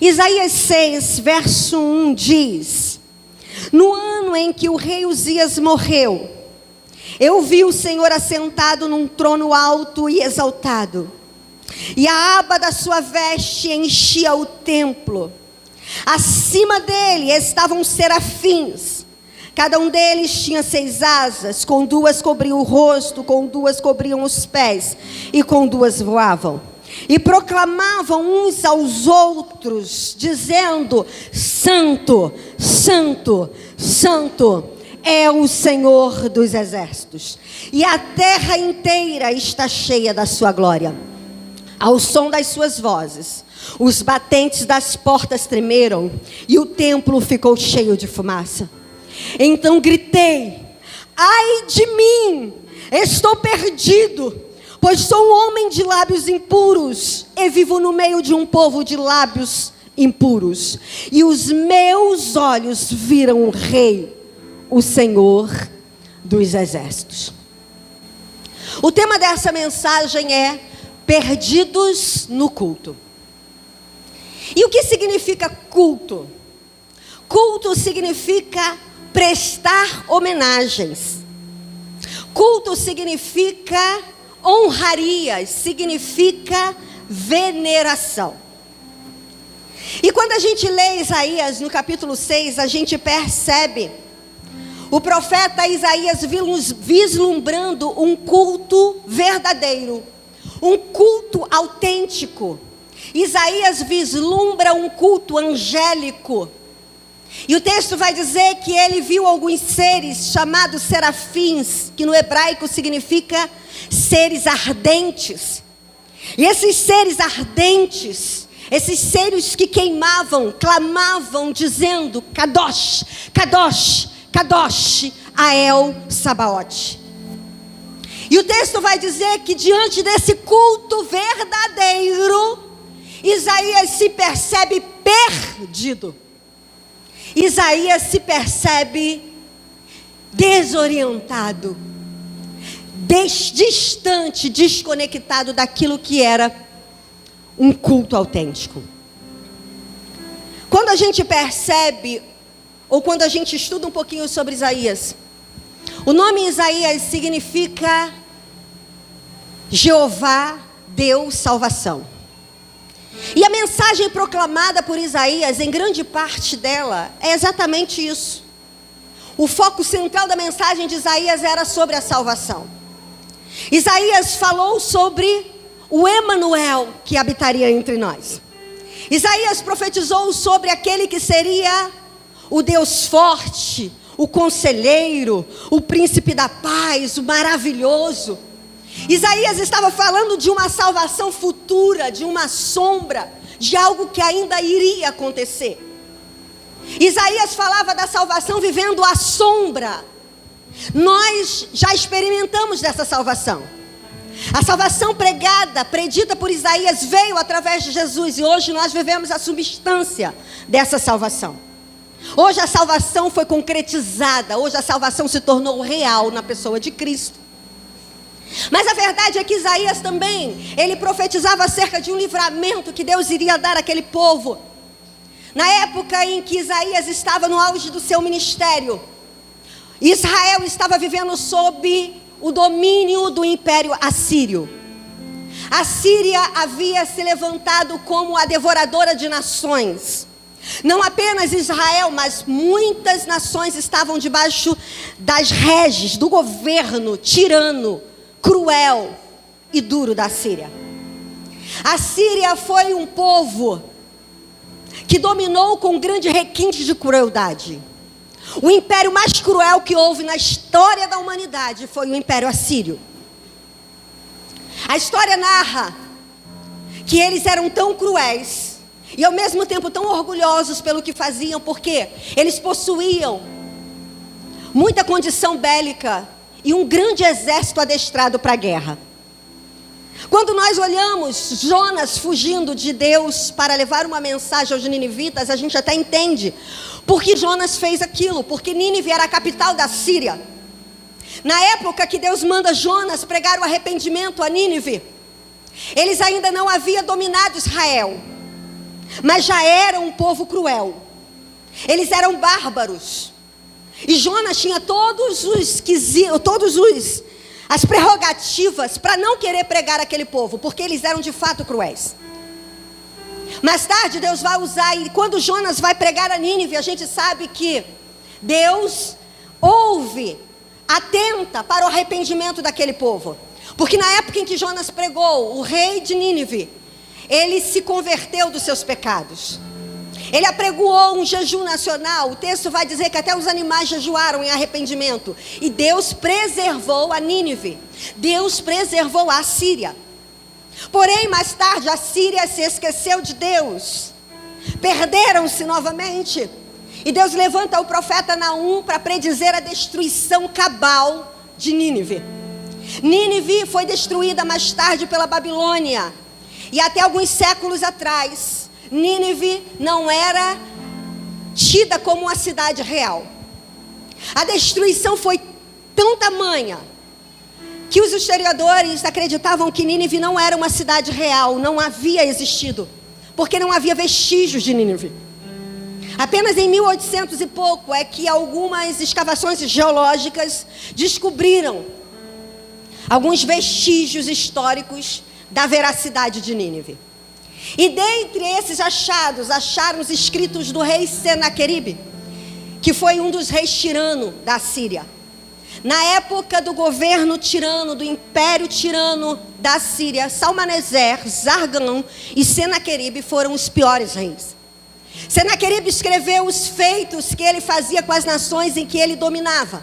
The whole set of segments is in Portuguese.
Isaías 6, verso 1 diz: no ano em que o rei Uzias morreu, eu vi o Senhor assentado num trono alto e exaltado, e a aba da sua veste enchia o templo. Acima dele estavam serafins, cada um deles tinha 6 asas, com 2 cobriam o rosto, com 2 cobriam os pés, e com 2 voavam. E proclamavam uns aos outros, dizendo: Santo, Santo, Santo é o Senhor dos exércitos, e a terra inteira está cheia da sua glória. Ao som das suas vozes, os batentes das portas tremeram, e o templo ficou cheio de fumaça. Então gritei: ai de mim, estou perdido, pois sou um homem de lábios impuros, e vivo no meio de um povo de lábios impuros. E os meus olhos viram o Rei, o Senhor dos exércitos. O tema dessa mensagem é perdidos no culto. E o que significa culto? Culto significa prestar homenagens. Culto significa honrarias, significa veneração. E quando a gente lê Isaías no capítulo 6, a gente percebe o profeta Isaías vislumbrando um culto verdadeiro, um culto autêntico. Isaías vislumbra um culto angélico. E o texto vai dizer que ele viu alguns seres chamados serafins, que no hebraico significa seres ardentes. E esses seres ardentes, esses seres que queimavam, clamavam, dizendo: Kadosh, Kadosh, Kadosh a El Sabaote. E o texto vai dizer que diante desse culto verdadeiro, Isaías se percebe perdido. Isaías se percebe desorientado, distante, desconectado daquilo que era um culto autêntico. Quando a gente percebe, ou quando a gente estuda um pouquinho sobre Isaías, o nome Isaías significa Jeová, Deus, salvação. E a mensagem proclamada por Isaías, em grande parte dela, é exatamente isso. O foco central da mensagem de Isaías era sobre a salvação. Isaías falou sobre o Emanuel que habitaria entre nós. Isaías profetizou sobre aquele que seria o Deus forte, o conselheiro, o príncipe da paz, o maravilhoso. Isaías estava falando de uma salvação futura, de uma sombra, de algo que ainda iria acontecer. Isaías falava da salvação vivendo a sombra. Nós já experimentamos dessa salvação. A salvação predita por Isaías veio através de Jesus, e hoje nós vivemos a substância dessa salvação. Hoje a salvação foi concretizada, hoje a salvação se tornou real na pessoa de Cristo. Mas a verdade é que Isaías também, ele profetizava acerca de um livramento que Deus iria dar àquele povo. Na época em que Isaías estava no auge do seu ministério, Israel estava vivendo sob o domínio do Império Assírio. A Síria havia se levantado como a devoradora de nações. Não apenas Israel, mas muitas nações estavam debaixo das reges, do governo tirano, cruel e duro da Síria. A Síria foi um povo que dominou com grande requinte de crueldade. O império mais cruel que houve na história da humanidade foi o Império Assírio. A história narra que eles eram tão cruéis e ao mesmo tempo tão orgulhosos pelo que faziam, porque eles possuíam muita condição bélica e um grande exército adestrado para a guerra. Quando nós olhamos Jonas fugindo de Deus para levar uma mensagem aos ninivitas, a gente até entende por que Jonas fez aquilo, porque Nínive era a capital da Síria. Na época que Deus manda Jonas pregar o arrependimento a Nínive, eles ainda não haviam dominado Israel. mas já era um povo cruel. Eles eram bárbaros. E Jonas tinha as prerrogativas para não querer pregar aquele povo, porque eles eram de fato cruéis. Mais tarde Deus vai usar, e quando Jonas vai pregar a Nínive, a gente sabe que Deus ouve, atenta para o arrependimento daquele povo. Porque na época em que Jonas pregou, o rei de Nínive, ele se converteu dos seus pecados. Ele apregoou um jejum nacional. O texto vai dizer que até os animais jejuaram em arrependimento. E Deus preservou a Nínive. Deus preservou a Síria. Porém, mais tarde, a Síria se esqueceu de Deus. Perderam-se novamente. E Deus levanta o profeta Naum para predizer a destruição cabal de Nínive. Nínive foi destruída mais tarde pela Babilônia. E até alguns séculos atrás, Nínive não era tida como uma cidade real. A destruição foi tão tamanha que os historiadores acreditavam que Nínive não era uma cidade real, não havia existido, porque não havia vestígios de Nínive. Apenas em 1800 e pouco é que algumas escavações geológicas descobriram alguns vestígios históricos da veracidade de Nínive. E dentre esses achados, acharam os escritos do rei Senaqueribe, que foi um dos reis tirano da Síria. Na época do governo tirano, do império tirano da Síria, Salmaneser, Zargão e Senaqueribe foram os piores reis. Senaqueribe escreveu os feitos que ele fazia com as nações em que ele dominava.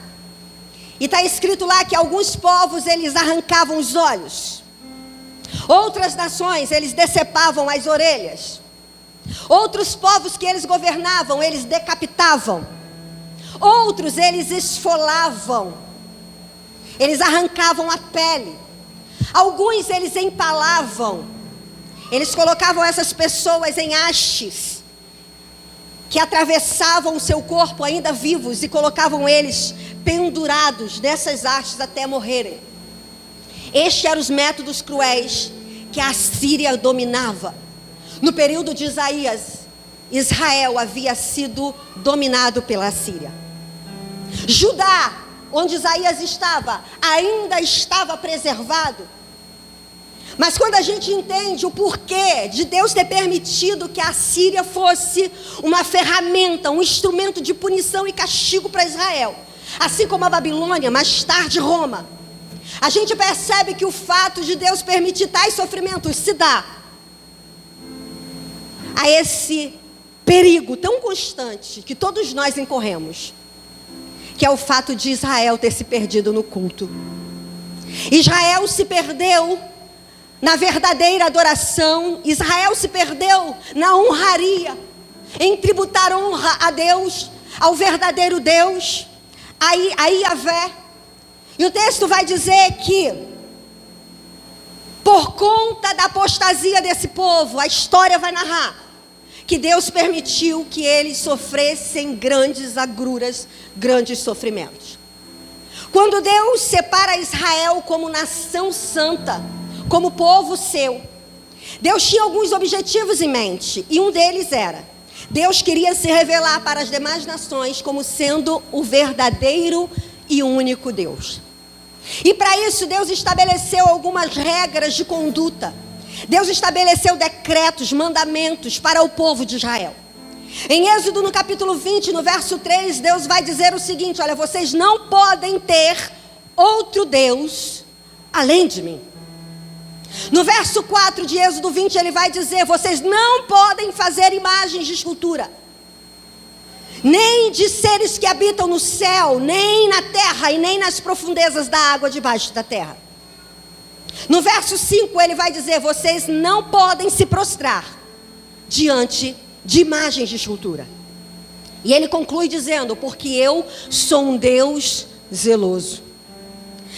E está escrito lá que alguns povos eles arrancavam os olhos. Outras nações, eles decepavam as orelhas. Outros povos que eles governavam, eles decapitavam. Outros, eles esfolavam. Eles arrancavam a pele. Alguns, eles empalavam. Eles colocavam essas pessoas em hastes, que atravessavam o seu corpo ainda vivos e colocavam eles pendurados nessas hastes até morrerem. Estes eram os métodos cruéis que a Síria dominava. No período de Isaías, Israel havia sido dominado pela Síria. Judá, onde Isaías estava, ainda estava preservado. Mas quando a gente entende o porquê de Deus ter permitido que a Síria fosse uma ferramenta, um instrumento de punição e castigo para Israel, assim como a Babilônia, mais tarde Roma, a gente percebe que o fato de Deus permitir tais sofrimentos se dá a esse perigo tão constante que todos nós incorremos, que é o fato de Israel ter se perdido no culto. Israel se perdeu na verdadeira adoração. Israel se perdeu na honraria, em tributar honra a Deus, ao verdadeiro Deus, a Yahvé. E o texto vai dizer que, por conta da apostasia desse povo, a história vai narrar que Deus permitiu que eles sofressem grandes agruras, grandes sofrimentos. Quando Deus separa Israel como nação santa, como povo seu, Deus tinha alguns objetivos em mente, e um deles era: Deus queria se revelar para as demais nações como sendo o verdadeiro e único Deus. E para isso Deus estabeleceu algumas regras de conduta. Deus estabeleceu decretos, mandamentos para o povo de Israel. Em Êxodo, no capítulo 20, no verso 3, Deus vai dizer o seguinte: olha, vocês não podem ter outro Deus além de mim. No verso 4 de Êxodo 20, ele vai dizer: vocês não podem fazer imagens de escultura, nem de seres que habitam no céu, nem na terra e nem nas profundezas da água debaixo da terra. No verso 5 ele vai dizer: vocês não podem se prostrar diante de imagens de escultura. E ele conclui dizendo: porque eu sou um Deus zeloso.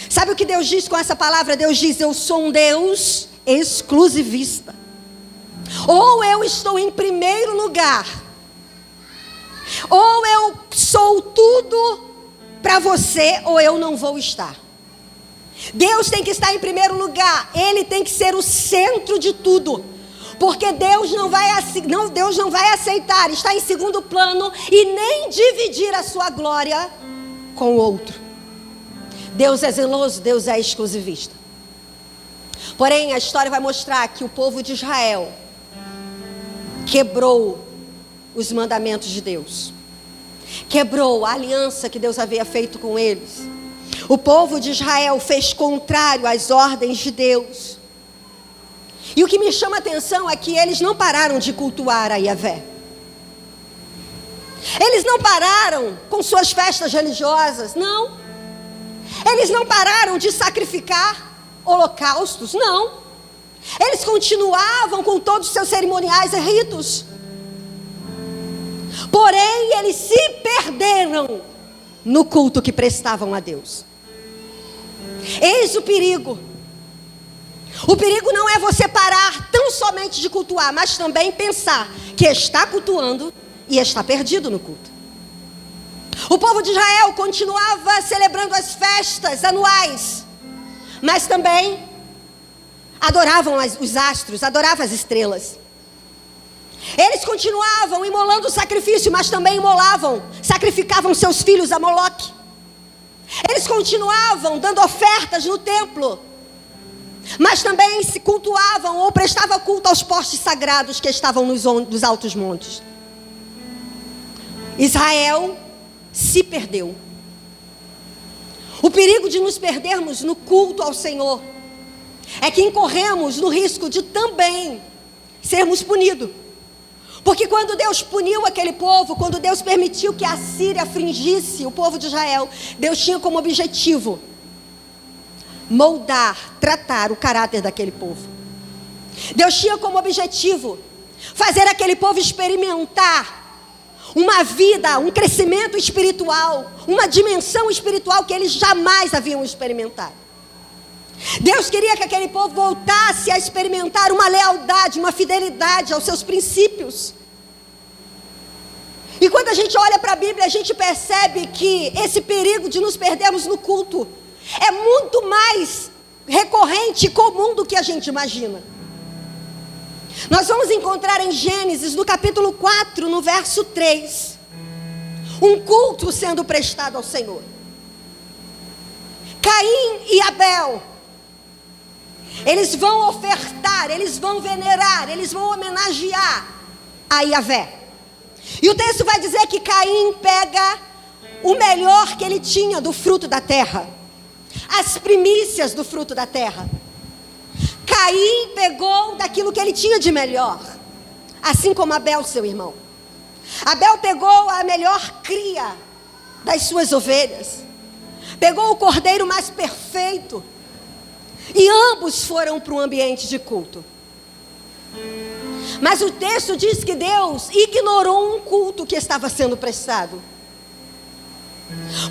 Sabe o que Deus diz com essa palavra? Deus diz: eu sou um Deus exclusivista. Ou eu estou em primeiro lugar, ou eu sou tudo para você, ou eu não vou estar. Deus tem que estar em primeiro lugar. Ele tem que ser o centro de tudo. Porque Deus não vai aceitar, está em segundo plano e nem dividir a sua glória com o outro. Deus é zeloso, Deus é exclusivista. Porém, a história vai mostrar que o povo de Israel quebrou os mandamentos de Deus. Quebrou a aliança que Deus havia feito com eles. O povo de Israel fez contrário às ordens de Deus. E o que me chama a atenção é que eles não pararam de cultuar a Yahvé. Eles não pararam com suas festas religiosas, não. Eles não pararam de sacrificar holocaustos, não. Eles continuavam com todos os seus cerimoniais e ritos. Porém, eles se perderam no culto que prestavam a Deus. Eis o perigo. O perigo não é você parar tão somente de cultuar, mas também pensar que está cultuando e está perdido no culto. O povo de Israel continuava celebrando as festas anuais, mas também adoravam os astros, adoravam as estrelas. Eles continuavam imolando o sacrifício, mas também sacrificavam seus filhos a Moloque. Eles continuavam dando ofertas no templo, mas também se cultuavam ou prestavam culto aos postes sagrados que estavam nos altos montes. Israel se perdeu. O perigo de nos perdermos no culto ao Senhor é que incorremos no risco de também sermos punidos. Porque quando Deus puniu aquele povo, quando Deus permitiu que a Síria afligisse o povo de Israel, Deus tinha como objetivo moldar, tratar o caráter daquele povo. Deus tinha como objetivo fazer aquele povo experimentar uma vida, um crescimento espiritual, uma dimensão espiritual que eles jamais haviam experimentado. Deus queria que aquele povo voltasse a experimentar uma lealdade, uma fidelidade aos seus princípios. E quando a gente olha para a Bíblia, a gente percebe que esse perigo de nos perdermos no culto é muito mais recorrente e comum do que a gente imagina. Nós vamos encontrar em Gênesis, no capítulo 4, no verso 3, um culto sendo prestado ao Senhor. Caim e Abel, eles vão ofertar, eles vão venerar, eles vão homenagear a Yahvé. E o texto vai dizer que Caim pega o melhor que ele tinha do fruto da terra, as primícias do fruto da terra. Caim pegou daquilo que ele tinha de melhor, assim como Abel, seu irmão. Abel pegou a melhor cria das suas ovelhas, pegou o cordeiro mais perfeito, e ambos foram para um ambiente de culto. Mas o texto diz que Deus ignorou um culto que estava sendo prestado.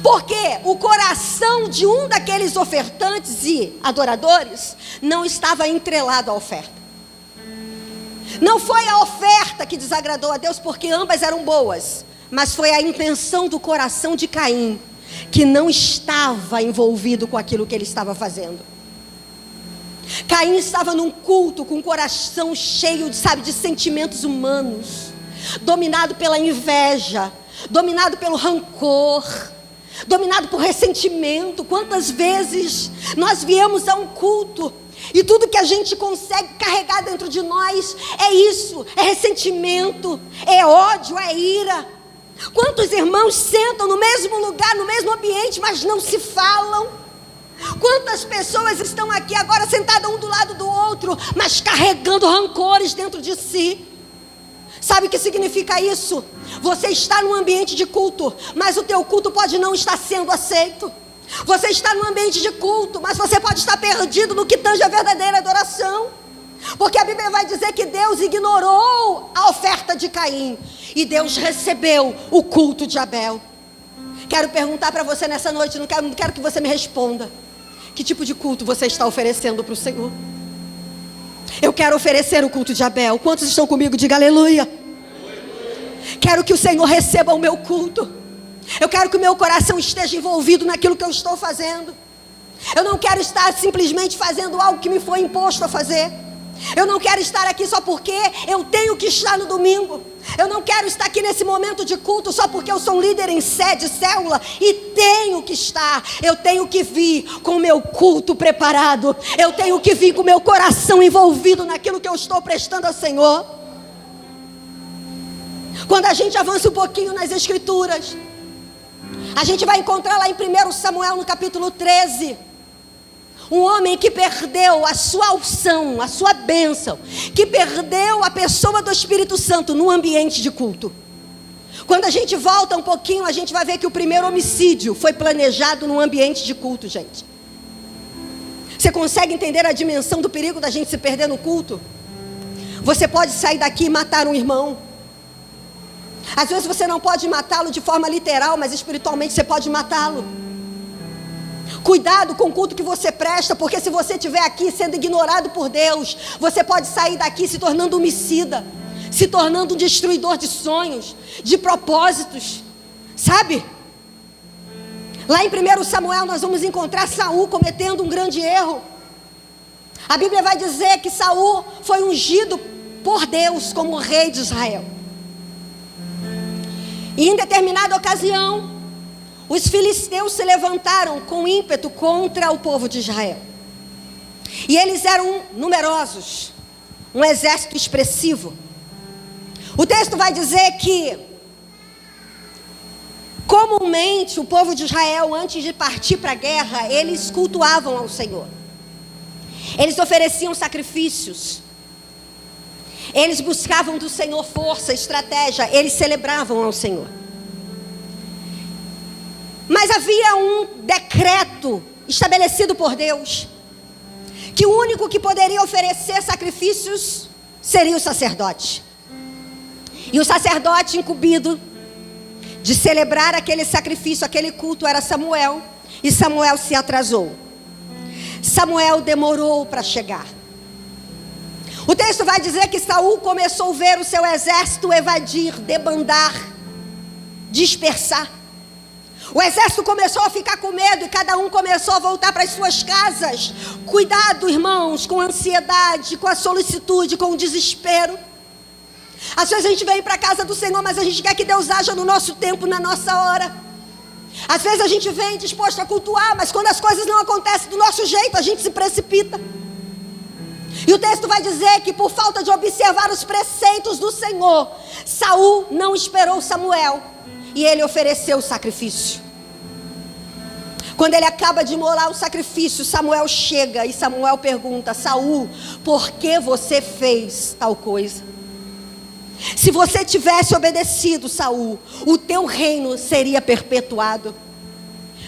Porque o coração de um daqueles ofertantes e adoradores não estava entrelado à oferta. Não foi a oferta que desagradou a Deus, porque ambas eram boas, mas foi a intenção do coração de Caim, que não estava envolvido com aquilo que ele estava fazendo. Caim estava num culto com o coração cheio de sentimentos humanos, dominado pela inveja, dominado pelo rancor, dominado por ressentimento. Quantas vezes nós viemos a um culto e tudo que a gente consegue carregar dentro de nós é isso, é ressentimento, é ódio, é ira. Quantos irmãos sentam no mesmo lugar, no mesmo ambiente, mas não se falam? Quantas pessoas estão aqui agora sentadas um do lado do outro, mas carregando rancores dentro de si? Sabe o que significa isso? Você está num ambiente de culto, mas o teu culto pode não estar sendo aceito. Você está num ambiente de culto, mas você pode estar perdido no que tange a verdadeira adoração. Porque a Bíblia vai dizer que Deus ignorou a oferta de Caim e Deus recebeu o culto de Abel. Quero perguntar para você nessa noite, não quero que você me responda. Que tipo de culto você está oferecendo para o Senhor? Eu quero oferecer o culto de Abel. Quantos estão comigo? Diga aleluia. Quero que o Senhor receba o meu culto. Eu quero que o meu coração esteja envolvido naquilo que eu estou fazendo. Eu não quero estar simplesmente fazendo algo que me foi imposto a fazer. Eu não quero estar aqui só porque eu tenho que estar no domingo. Eu não quero estar aqui nesse momento de culto só porque eu sou um líder em sede, célula, e tenho que estar. Eu tenho que vir com o meu culto preparado. Eu tenho que vir com o meu coração envolvido naquilo que eu estou prestando ao Senhor. Quando a gente avança um pouquinho nas Escrituras, a gente vai encontrar lá em 1 Samuel, no capítulo 13, um homem que perdeu a sua unção, a sua bênção, que perdeu a pessoa do Espírito Santo no ambiente de culto. Quando a gente volta um pouquinho, a gente vai ver que o primeiro homicídio foi planejado num ambiente de culto, gente. Você consegue entender a dimensão do perigo da gente se perder no culto? Você pode sair daqui e matar um irmão. Às vezes você não pode matá-lo de forma literal, mas espiritualmente você pode matá-lo. Cuidado com o culto que você presta, porque se você estiver aqui sendo ignorado por Deus, você pode sair daqui se tornando homicida, se tornando um destruidor de sonhos, de propósitos, sabe? Lá em 1 Samuel nós vamos encontrar Saul cometendo um grande erro. A Bíblia vai dizer que Saul foi ungido por Deus como rei de Israel. E em determinada ocasião, os filisteus se levantaram com ímpeto contra o povo de Israel. E eles eram numerosos, um exército expressivo. O texto vai dizer que, comumente, o povo de Israel, antes de partir para a guerra, eles cultuavam ao Senhor. Eles ofereciam sacrifícios. Eles buscavam do Senhor força, estratégia. Eles celebravam ao Senhor. Mas havia um decreto estabelecido por Deus, que o único que poderia oferecer sacrifícios seria o sacerdote. E o sacerdote incumbido de celebrar aquele sacrifício, aquele culto, era Samuel. E Samuel se atrasou. Samuel demorou para chegar. O texto vai dizer que Saul começou a ver o seu exército evadir, debandar, dispersar. O exército começou a ficar com medo e cada um começou a voltar para as suas casas. Cuidado, irmãos, com a ansiedade, com a solicitude, com o desespero. Às vezes a gente vem para a casa do Senhor, mas a gente quer que Deus haja no nosso tempo, na nossa hora. Às vezes a gente vem disposto a cultuar, mas quando as coisas não acontecem do nosso jeito, a gente se precipita. E o texto vai dizer que por falta de observar os preceitos do Senhor, Saul não esperou Samuel e ele ofereceu o sacrifício. Quando ele acaba de imolar o sacrifício, Samuel chega e Samuel pergunta: Saul, por que você fez tal coisa? Se você tivesse obedecido, Saul, o teu reino seria perpetuado.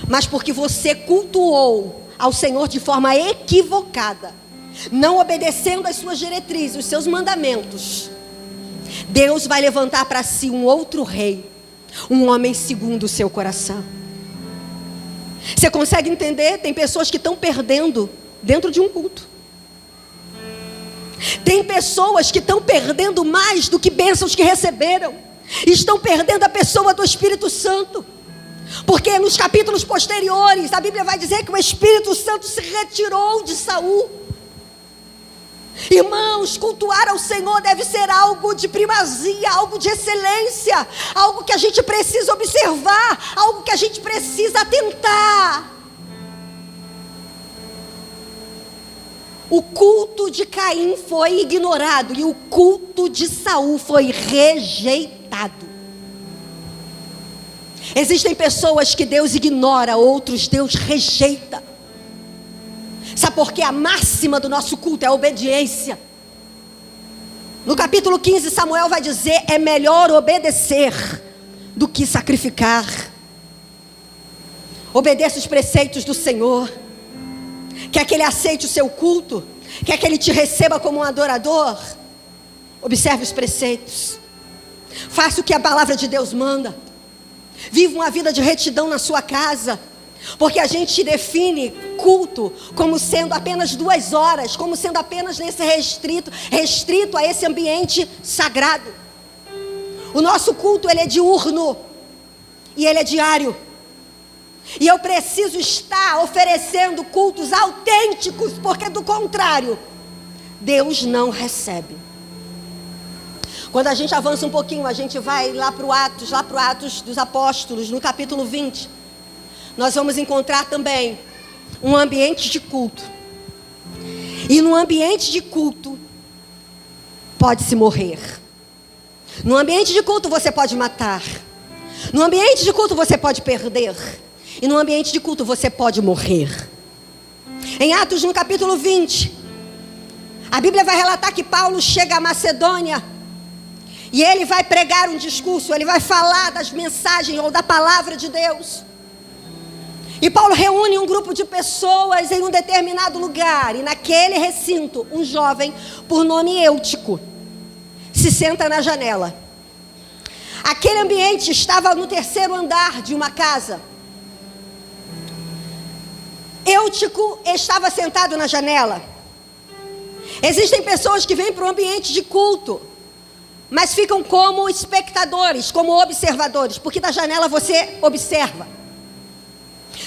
Mas porque você cultuou ao Senhor de forma equivocada, não obedecendo às suas diretrizes, os seus mandamentos, Deus vai levantar para si um outro rei, um homem segundo o seu coração. Você consegue entender? Tem pessoas que estão perdendo dentro de um culto. Tem pessoas que estão perdendo mais do que bênçãos que receberam. Estão perdendo a pessoa do Espírito Santo. Porque nos capítulos posteriores, a Bíblia vai dizer que o Espírito Santo se retirou de Saul. Irmãos, cultuar ao Senhor deve ser algo de primazia, algo de excelência, algo que a gente precisa observar, algo que a gente precisa atentar. O culto de Caim foi ignorado e o culto de Saul foi rejeitado. Existem pessoas que Deus ignora, outros Deus rejeita. Sabe por quê? A máxima do nosso culto é a obediência. No capítulo 15, Samuel vai dizer: é melhor obedecer do que sacrificar. Obedeça os preceitos do Senhor. Quer que Ele aceite o seu culto? Quer que Ele te receba como um adorador? Observe os preceitos. Faça o que a palavra de Deus manda. Viva uma vida de retidão na sua casa. Porque a gente define culto como sendo apenas 2 horas, como sendo apenas nesse restrito a esse ambiente sagrado. O nosso culto, ele é diurno e ele é diário. E eu preciso estar oferecendo cultos autênticos, porque do contrário, Deus não recebe. Quando a gente avança um pouquinho, a gente vai lá para o Atos dos Apóstolos, no capítulo 20. Nós vamos encontrar também um ambiente de culto. E no ambiente de culto, pode-se morrer. No ambiente de culto você pode matar. No ambiente de culto você pode perder. E no ambiente de culto você pode morrer. Em Atos, no capítulo 20, a Bíblia vai relatar que Paulo chega à Macedônia. E ele vai pregar um discurso, ele vai falar das mensagens ou da palavra de Deus. E Paulo reúne um grupo de pessoas em um determinado lugar. E naquele recinto, um jovem por nome Eutico se senta na janela. Aquele ambiente estava no 3º andar de uma casa. Eutico estava sentado na janela. Existem pessoas que vêm para o ambiente de culto, mas ficam como espectadores, como observadores, porque da janela você observa.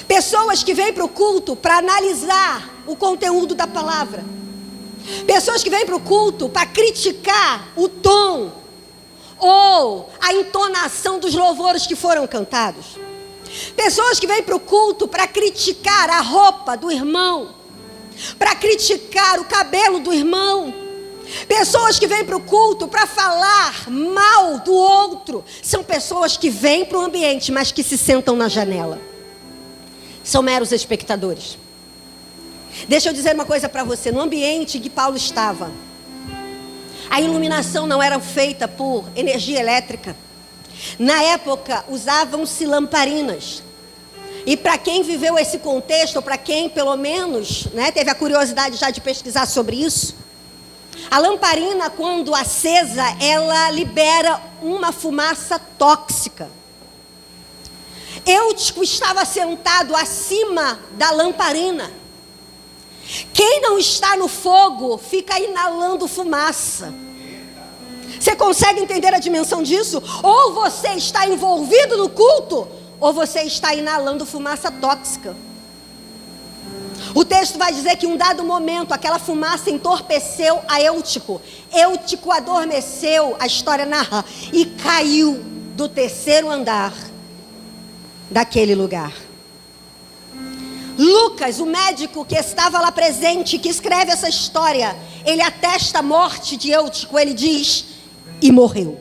Pessoas que vêm para o culto para analisar o conteúdo da palavra. Pessoas que vêm para o culto para criticar o tom ou a entonação dos louvores que foram cantados. Pessoas que vêm para o culto para criticar a roupa do irmão, para criticar o cabelo do irmão. Pessoas que vêm para o culto para falar mal do outro. São pessoas que vêm para o ambiente, mas que se sentam na janela. São meros espectadores. Deixa eu dizer uma coisa para você. No ambiente em que Paulo estava, a iluminação não era feita por energia elétrica. Na época, usavam-se lamparinas. E para quem viveu esse contexto, ou para quem pelo menos teve a curiosidade já de pesquisar sobre isso, a lamparina, quando acesa, ela libera uma fumaça tóxica. Eutico estava sentado acima da lamparina. Quem não está no fogo fica inalando fumaça. Você consegue entender a dimensão disso? Ou você está envolvido no culto, ou você está inalando fumaça tóxica. O texto vai dizer que em um dado momento aquela fumaça entorpeceu a Eutico. Eutico adormeceu, a história narra, e caiu do 3º andar daquele lugar. Lucas, o médico que estava lá presente, que escreve essa história, ele atesta a morte de Eutico. Ele diz: e morreu.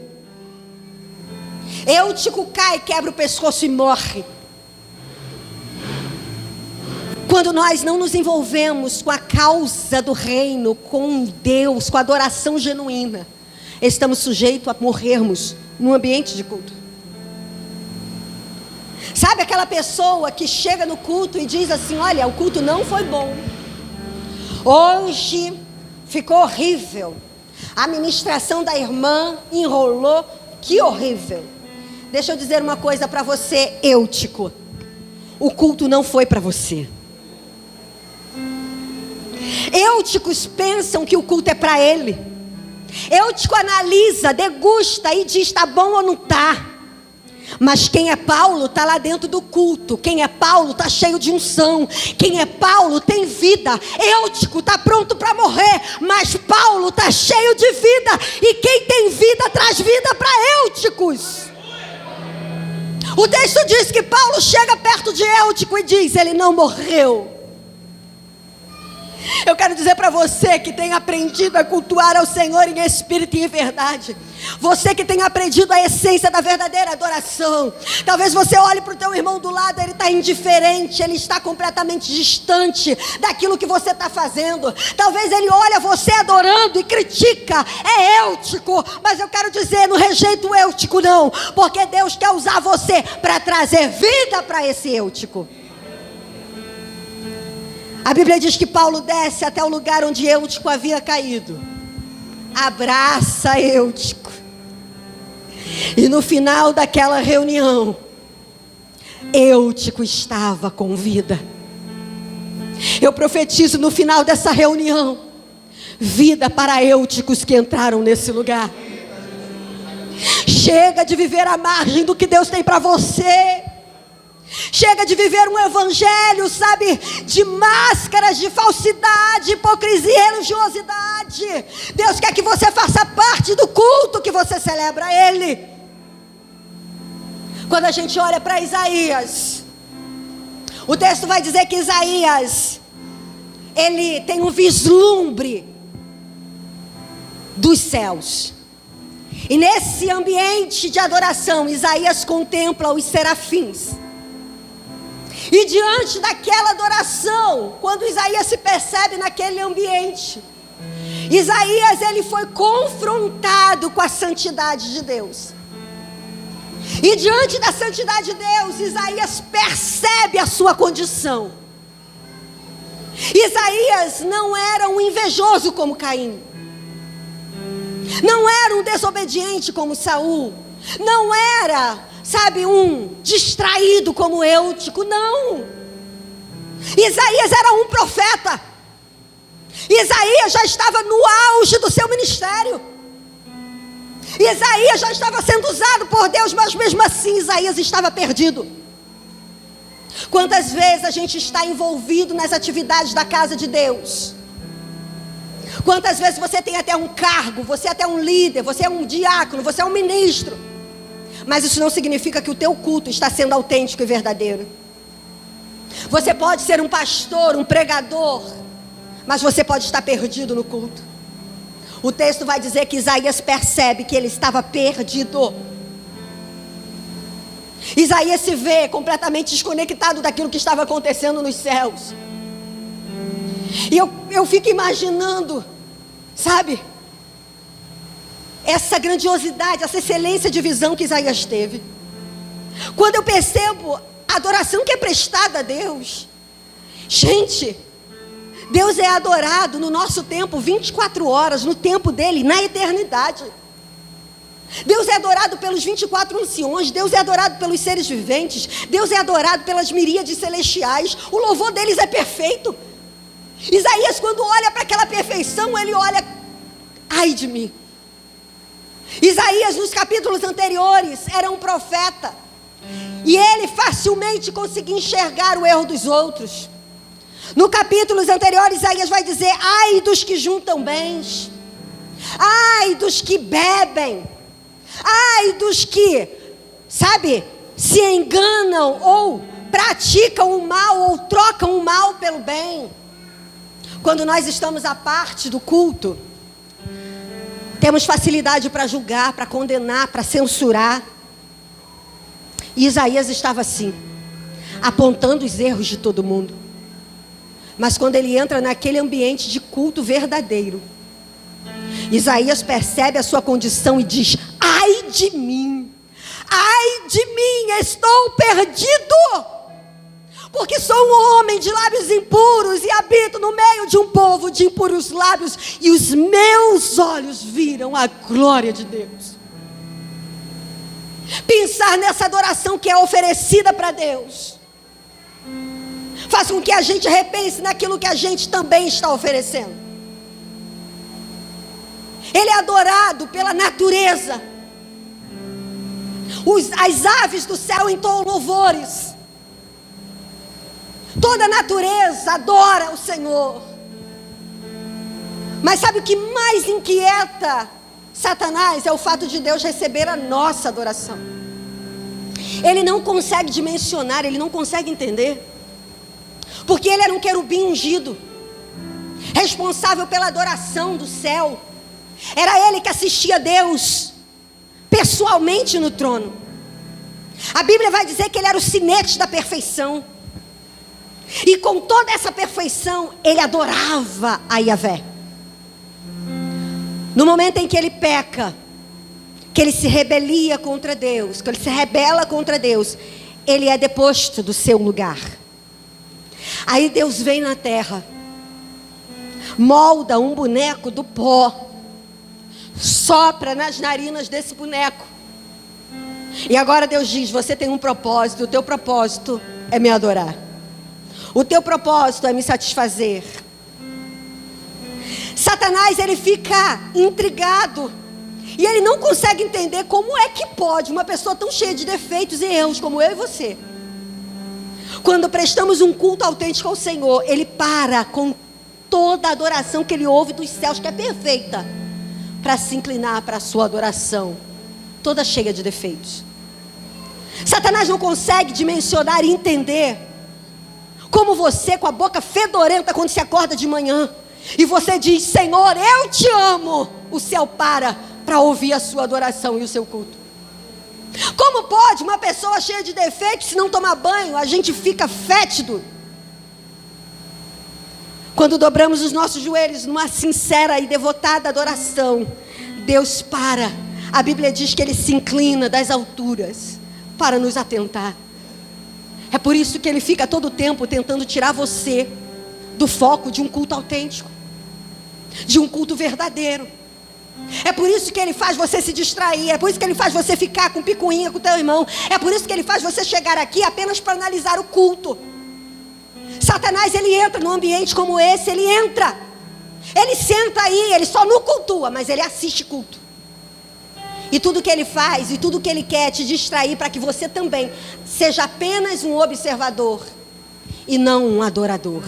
Eutico cai, quebra o pescoço e morre. Quando nós não nos envolvemos com a causa do reino, com Deus, com a adoração genuína, estamos sujeitos a morrermos no ambiente de culto. Sabe aquela pessoa que chega no culto e diz assim: olha, o culto não foi bom, hoje ficou horrível, a ministração da irmã enrolou, que horrível. Deixa eu dizer uma coisa para você, Eutico: o culto não foi para você. Eúticos pensam que o culto é para ele. Eutico analisa, degusta e diz: está bom ou não está. Mas quem é Paulo está lá dentro do culto. Quem é Paulo está cheio de unção. Quem é Paulo tem vida. Eutico está pronto para morrer, mas Paulo está cheio de vida. E quem tem vida traz vida para Eúticos. O texto diz que Paulo chega perto de Eutico e diz: ele não morreu. Eu quero dizer para você que tem aprendido a cultuar ao Senhor em espírito e em verdade, você que tem aprendido a essência da verdadeira adoração, talvez você olhe para o teu irmão do lado, ele está indiferente, ele está completamente distante daquilo que você está fazendo. Talvez ele olhe você adorando e critica: é Eutico. Mas eu quero dizer, não rejeita o Eutico não, porque Deus quer usar você para trazer vida para esse Eutico. A Bíblia diz que Paulo desce até o lugar onde Eutico havia caído, abraça Eutico, e no final daquela reunião, Eutico estava com vida. Eu profetizo no final dessa reunião, vida para Eúticos que entraram nesse lugar. Chega de viver à margem do que Deus tem para você. Chega de viver um evangelho, sabe, de máscaras, de falsidade, hipocrisia e religiosidade. Deus quer que você faça parte do culto que você celebra a Ele. Quando a gente olha para Isaías, o texto vai dizer que Isaías, ele tem um vislumbre dos céus. E nesse ambiente de adoração, Isaías contempla os serafins. E diante daquela adoração, quando Isaías se percebe naquele ambiente, Isaías, ele foi confrontado com a santidade de Deus. E diante da santidade de Deus, Isaías percebe a sua condição. Isaías não era um invejoso como Caim. Não era um desobediente como Saul. Não era, sabe, um distraído como Eutico. Não. Isaías era um profeta. Isaías já estava no auge do seu ministério. Isaías já estava sendo usado por Deus, mas mesmo assim Isaías estava perdido. Quantas vezes a gente está envolvido nas atividades da casa de Deus? Quantas vezes você tem até um cargo, você é até um líder, você é um diácono, você é um ministro, mas isso não significa que o teu culto está sendo autêntico e verdadeiro. Você pode ser um pastor, um pregador, mas você pode estar perdido no culto. O texto vai dizer que Isaías percebe que ele estava perdido. Isaías se vê completamente desconectado daquilo que estava acontecendo nos céus. E eu fico imaginando, sabe, essa grandiosidade, essa excelência de visão que Isaías teve. Quando eu percebo a adoração que é prestada a Deus. Gente, Deus é adorado no nosso tempo 24 horas, no tempo dele, na eternidade. Deus é adorado pelos 24 anciões, Deus é adorado pelos seres viventes, Deus é adorado pelas miríades celestiais, o louvor deles é perfeito. Isaías, quando olha para aquela perfeição, ele olha, ai de mim. Isaías, nos capítulos anteriores, era um profeta, e ele facilmente conseguia enxergar o erro dos outros. No capítulos anteriores, Isaías vai dizer, ai dos que juntam bens, ai dos que bebem, ai dos que, sabe, se enganam ou praticam o mal ou trocam o mal pelo bem. Quando nós estamos à parte do culto, temos facilidade para julgar, para condenar, para censurar. E Isaías estava assim, apontando os erros de todo mundo. Mas quando ele entra naquele ambiente de culto verdadeiro, Isaías percebe a sua condição e diz, ai de mim, estou perdido, porque sou um homem de lábios impuros e habito no meio de um povo de impuros lábios, e os meus olhos viram a glória de Deus. Pensar nessa adoração que é oferecida para Deus faz com que a gente repense naquilo que a gente também está oferecendo. Ele é adorado pela natureza. As aves do céu entoam louvores. Toda a natureza adora o Senhor. Mas sabe o que mais inquieta Satanás? É o fato de Deus receber a nossa adoração. Ele não consegue dimensionar, ele não consegue entender. Porque ele era um querubim ungido, responsável pela adoração do céu. Era ele que assistia a Deus pessoalmente no trono. A Bíblia vai dizer que ele era o sinete da perfeição. E com toda essa perfeição, ele adorava a Yahvé. No momento em que ele peca, que ele se rebelia contra Deus, que ele se rebela contra Deus, ele é deposto do seu lugar. Aí Deus vem na terra, molda um boneco do pó, sopra nas narinas desse boneco. E agora Deus diz, você tem um propósito, o teu propósito é me adorar. O teu propósito é me satisfazer. Satanás, ele fica intrigado. E ele não consegue entender como é que pode uma pessoa tão cheia de defeitos e erros como eu e você Quando prestamos um culto autêntico ao Senhor, Ele para com toda a adoração que Ele ouve dos céus, que é perfeita, para se inclinar para a sua adoração, toda cheia de defeitos. Satanás não consegue dimensionar e entender como você, com a boca fedorenta, quando se acorda de manhã, e você diz: Senhor, eu te amo. O céu para ouvir a sua adoração e o seu culto. Como pode uma pessoa cheia de defeitos, se não tomar banho, a gente fica fétido? Quando dobramos os nossos joelhos numa sincera e devotada adoração, Deus para. A Bíblia diz que Ele se inclina das alturas para nos atentar. É por isso que Ele fica todo o tempo tentando tirar você do foco de um culto autêntico, de um culto verdadeiro. É por isso que Ele faz você se distrair. É por isso que Ele faz você ficar com picuinha com o teu irmão. É por isso que Ele faz você chegar aqui apenas para analisar o culto. Satanás, ele entra num ambiente como esse. Ele entra, ele senta aí, ele só não cultua, mas ele assiste culto. E tudo que ele faz, e tudo que ele quer é te distrair, para que você também seja apenas um observador e não um adorador.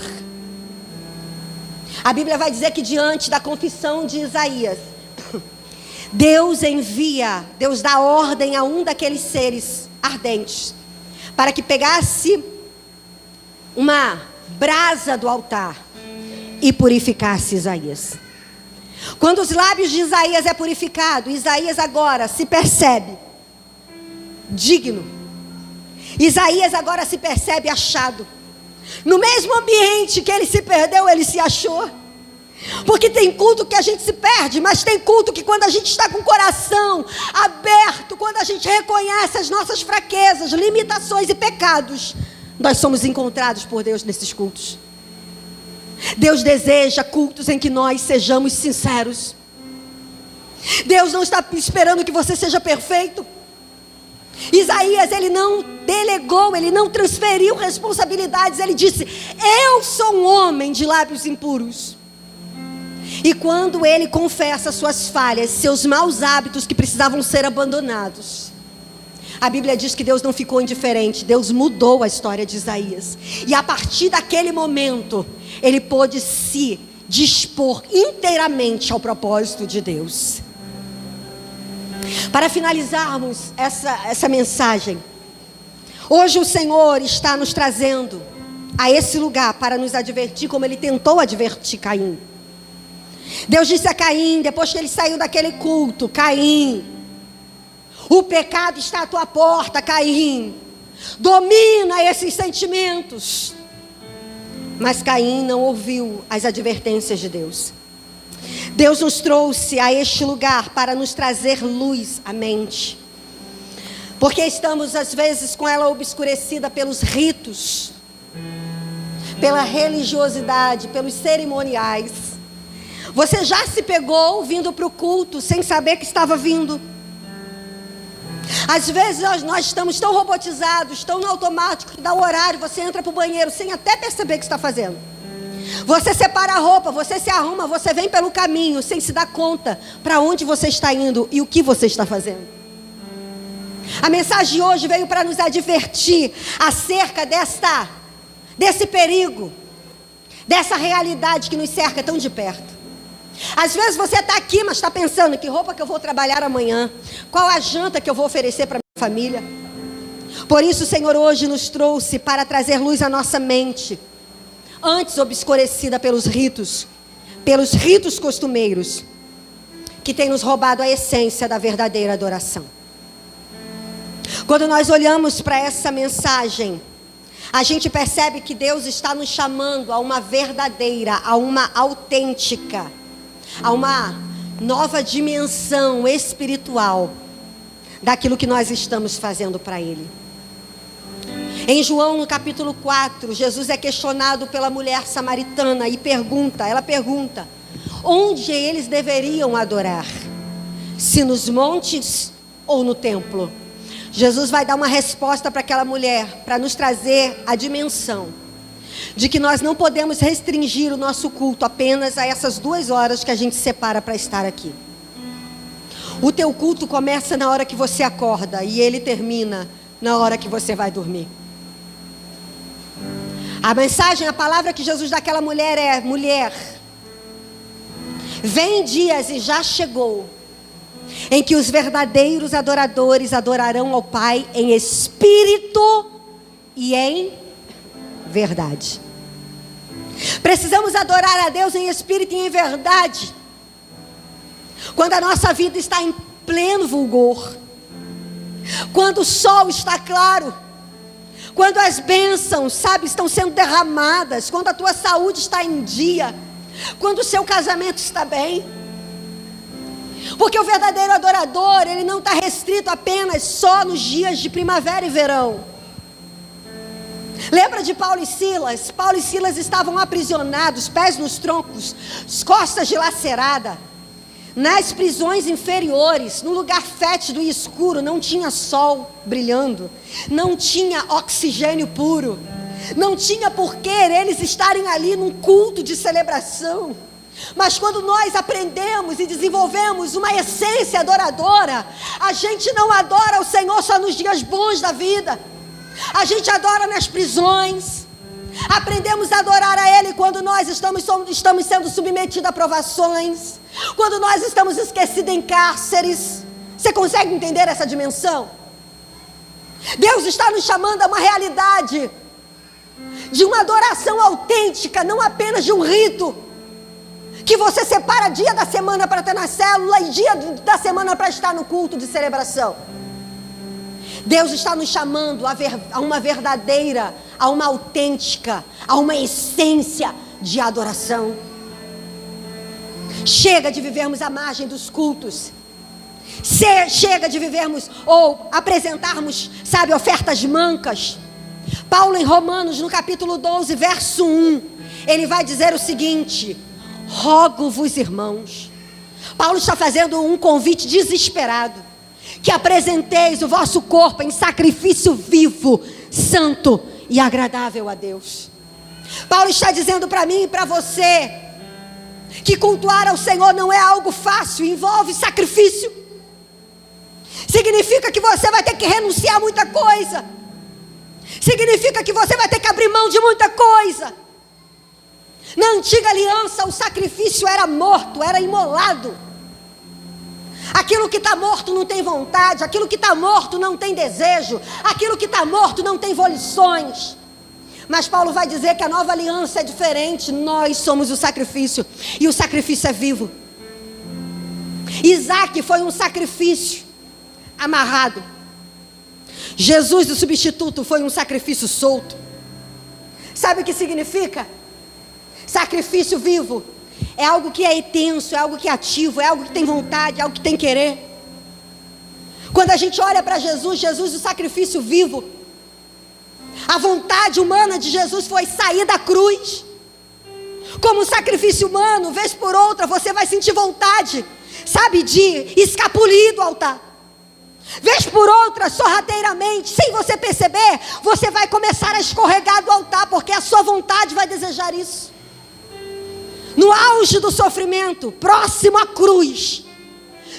A Bíblia vai dizer que diante da confissão de Isaías, Deus dá ordem a um daqueles seres ardentes, para que pegasse uma brasa do altar e purificasse Isaías. Quando os lábios de Isaías é purificado, Isaías agora se percebe digno. Isaías agora se percebe achado. No mesmo ambiente que ele se perdeu, ele se achou. Porque tem culto que a gente se perde, mas tem culto que quando a gente está com o coração aberto, quando a gente reconhece as nossas fraquezas, limitações e pecados, nós somos encontrados por Deus nesses cultos. Deus deseja cultos em que nós sejamos sinceros. Deus não está esperando que você seja perfeito. Isaías, ele não delegou, ele não transferiu responsabilidades. Ele disse: eu sou um homem de lábios impuros. E quando ele confessa suas falhas, seus maus hábitos que precisavam ser abandonados, a Bíblia diz que Deus não ficou indiferente. Deus mudou a história de Isaías. E a partir daquele momento, ele pôde se dispor inteiramente ao propósito de Deus. Para finalizarmos essa mensagem, hoje o Senhor está nos trazendo a esse lugar para nos advertir, como Ele tentou advertir Caim. Deus disse a Caim, depois que ele saiu daquele culto: Caim, o pecado está à tua porta, Caim. Domina esses sentimentos. Mas Caim não ouviu as advertências de Deus. Deus nos trouxe a este lugar para nos trazer luz à mente. Porque estamos às vezes com ela obscurecida pelos ritos, pela religiosidade, pelos cerimoniais. Você já se pegou vindo para o culto sem saber que estava vindo? Às vezes nós estamos tão robotizados, tão no automático, que dá o horário, você entra para o banheiro sem até perceber o que está fazendo. Você separa a roupa, você se arruma, você vem pelo caminho sem se dar conta para onde você está indo e o que você está fazendo. A mensagem de hoje veio para nos advertir acerca desse perigo, dessa realidade que nos cerca tão de perto. Às vezes você está aqui, mas está pensando: que roupa que eu vou trabalhar amanhã? Qual a janta que eu vou oferecer para minha família? Por isso o Senhor hoje nos trouxe para trazer luz à nossa mente, antes obscurecida pelos ritos costumeiros, que tem nos roubado a essência da verdadeira adoração. Quando nós olhamos para essa mensagem, a gente percebe que Deus está nos chamando a uma verdadeira, a uma autêntica, a uma nova dimensão espiritual daquilo que nós estamos fazendo para Ele. Em João, no capítulo 4, Jesus é questionado pela mulher samaritana e ela pergunta: onde eles deveriam adorar? Se nos montes ou no templo? Jesus vai dar uma resposta para aquela mulher, para nos trazer a dimensão de que nós não podemos restringir o nosso culto apenas a essas 2 horas que a gente separa para estar aqui. O teu culto começa na hora que você acorda e ele termina na hora que você vai dormir. A mensagem, a palavra que Jesus dá àquela mulher é: mulher, vem dias e já chegou, em que os verdadeiros adoradores adorarão ao Pai em espírito e em verdade. Precisamos adorar a Deus em espírito e em verdade, quando a nossa vida está em pleno fulgor, quando o sol está claro, quando as bênçãos, sabe, estão sendo derramadas, quando a tua saúde está em dia, quando o seu casamento está bem. Porque o verdadeiro adorador, ele não está restrito apenas só nos dias de primavera e verão. Lembra de Paulo e Silas? Paulo e Silas estavam aprisionados, pés nos troncos, costas dilaceradas, nas prisões inferiores, no lugar fétido e escuro. Não tinha sol brilhando, não tinha oxigênio puro, não tinha porquê eles estarem ali num culto de celebração. Mas quando nós aprendemos e desenvolvemos uma essência adoradora, a gente não adora o Senhor só nos dias bons da vida, a gente adora nas prisões. Aprendemos a adorar a Ele quando nós estamos sendo submetidos a provações, quando nós estamos esquecidos em cárceres. Você consegue entender essa dimensão? Deus está nos chamando a uma realidade de uma adoração autêntica, não apenas de um rito que você separa dia da semana para estar na célula e dia da semana para estar no culto de celebração. Deus está nos chamando a uma verdadeira, a uma autêntica, a uma essência de adoração. Chega de vivermos à margem dos cultos. Chega de vivermos ou apresentarmos, sabe, ofertas mancas. Paulo, em Romanos, no capítulo 12, verso 1, ele vai dizer o seguinte: rogo-vos, irmãos. Paulo está fazendo um convite desesperado: que apresenteis o vosso corpo em sacrifício vivo, santo e agradável a Deus. Paulo está dizendo para mim e para você que cultuar ao Senhor não é algo fácil, envolve sacrifício. Significa que você vai ter que renunciar a muita coisa. Significa que você vai ter que abrir mão de muita coisa. Na antiga aliança, o sacrifício era morto, era imolado. Aquilo que está morto não tem vontade, aquilo que está morto não tem desejo, aquilo que está morto não tem volições. Mas Paulo vai dizer que a nova aliança é diferente. Nós somos o sacrifício, e o sacrifício é vivo. Isaac foi um sacrifício amarrado. Jesus, o substituto, foi um sacrifício solto. Sabe o que significa? Sacrifício vivo é algo que é intenso, é algo que é ativo, é algo que tem vontade, é algo que tem querer. Quando a gente olha para Jesus, o sacrifício vivo, a vontade humana de Jesus foi sair da cruz. Como um sacrifício humano, vez por outra, você vai sentir vontade, sabe, de escapulir do altar. Vez por outra, sorrateiramente, sem você perceber, você vai começar a escorregar do altar, porque a sua vontade vai desejar isso. No auge do sofrimento, próximo à cruz,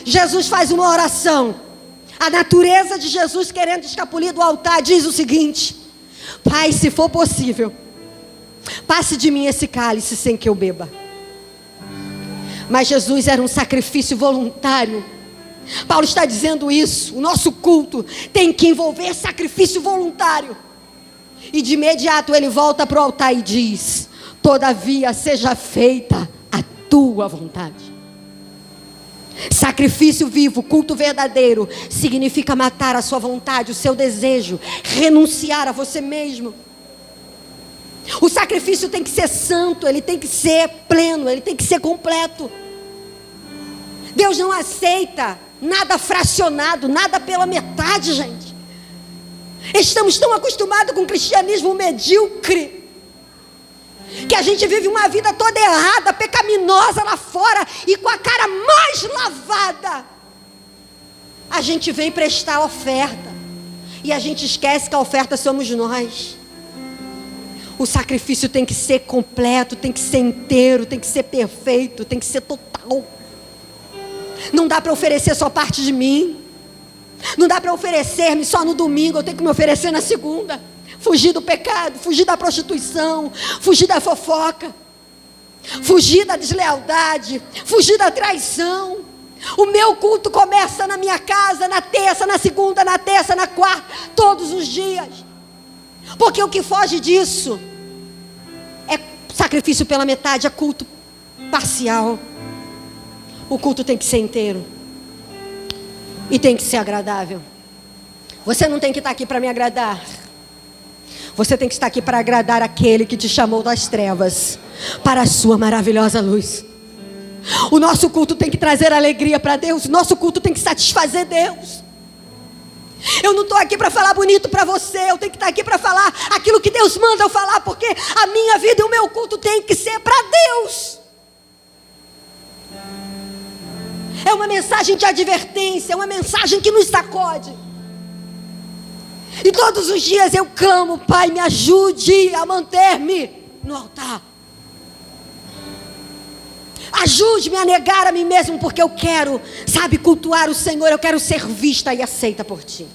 Jesus faz uma oração. A natureza de Jesus, querendo escapulir do altar, diz o seguinte: Pai, se for possível, passe de mim esse cálice sem que eu beba. Mas Jesus era um sacrifício voluntário. Paulo está dizendo isso. O nosso culto tem que envolver sacrifício voluntário. E de imediato ele volta para o altar e diz: todavia seja feita a tua vontade. Sacrifício vivo, culto verdadeiro, significa matar a sua vontade, o seu desejo, renunciar a você mesmo. O sacrifício tem que ser santo, ele tem que ser pleno, ele tem que ser completo. Deus não aceita nada fracionado, nada pela metade, gente. Estamos tão acostumados com o cristianismo medíocre, que a gente vive uma vida toda errada, pecaminosa lá fora, e com a cara mais lavada, a gente vem prestar oferta, e a gente esquece que a oferta somos nós. O sacrifício tem que ser completo, tem que ser inteiro, tem que ser perfeito, tem que ser total. Não dá para oferecer só parte de mim. Não dá para oferecer-me só no domingo, eu tenho que me oferecer na segunda. Fugir do pecado, fugir da prostituição, fugir da fofoca, fugir da deslealdade, fugir da traição. O meu culto começa na minha casa, na terça, na segunda, na terça, na quarta, todos os dias. Porque o que foge disso é sacrifício pela metade, é culto parcial. O culto tem que ser inteiro. E tem que ser agradável. Você não tem que estar aqui para me agradar. Você tem que estar aqui para agradar aquele que te chamou das trevas para a sua maravilhosa luz. O nosso culto tem que trazer alegria para Deus. O nosso culto tem que satisfazer Deus. Eu não estou aqui para falar bonito para você. Eu tenho que estar aqui para falar aquilo que Deus manda eu falar. Porque a minha vida e o meu culto tem que ser para Deus. É uma mensagem de advertência. É uma mensagem que nos sacode. E todos os dias eu clamo: Pai, me ajude a manter-me no altar. Ajude-me a negar a mim mesmo, porque eu quero, sabe, cultuar o Senhor. Eu quero ser vista e aceita por Ti.